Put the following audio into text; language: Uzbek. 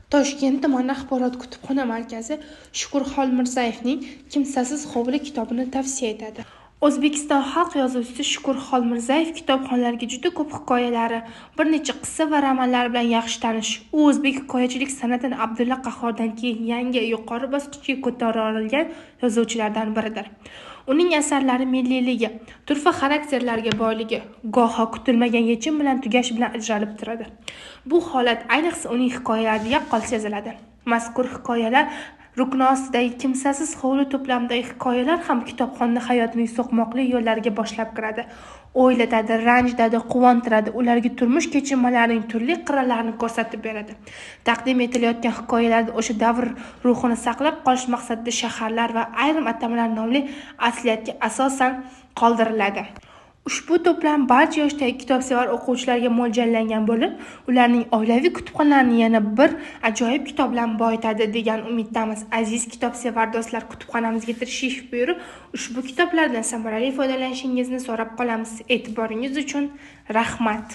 Toshkent tuman axborot kutubxona markazi Shukur Xolmirzayevning Kimsasiz hovli kitobini tavsiya etadi. O'zbekiston xalq yozuvchisi Shukur Xolmirzayev kitobxonlarga juda ko'p hikoyalari, bir necha qissa va romanlar bilan yaxshi tanish. U o'zbek hikoyachilik san'atini Abdulla Qahhordan keyin yangi, yuqori bosqichga ko'tara olgan yozuvchilardan biridir. Uning asarlari milliyligi, turfa xarakterlarga boyligi, goho kutilmagan yechim bilan tugash bilan ajralib turadi. Bu holat ayniqsa uning hikoyalarida yaqqol seziladi. Mazkur hikoyalar rukni ostidagi Kimsasiz hovli to'plamidagi hikoyalar ham kitobxonni hayotining so'qmoqli yo'llariga boshlab kiradi. O'ylatadi, ranjitadi, quvontiradi, ularga turmush kechinmalarining turli qirralarini ko'rsatib beradi. Taqdim etilayotgan hikoyalarda o'sha davr ruhini saqlab qolish maqsadida shaharlar va ayrim atamalar nomli asliyatga asosan qoldiriladi. Ushbu to'plam barcha yoshdagi kitobsevar o'quvchilarga mo'ljallangan bo'lib, ularning oilaviy kutubxonalarini yana bir ajoyib kitob bilan boyitadi degan umiddamiz. Aziz kitobsevar do'stlar, kutubxonamizga tashrif buyurib, ushbu kitoblardan samarali foydalanishingizni so'rab qolamiz. E'tiboringiz uchun rahmat.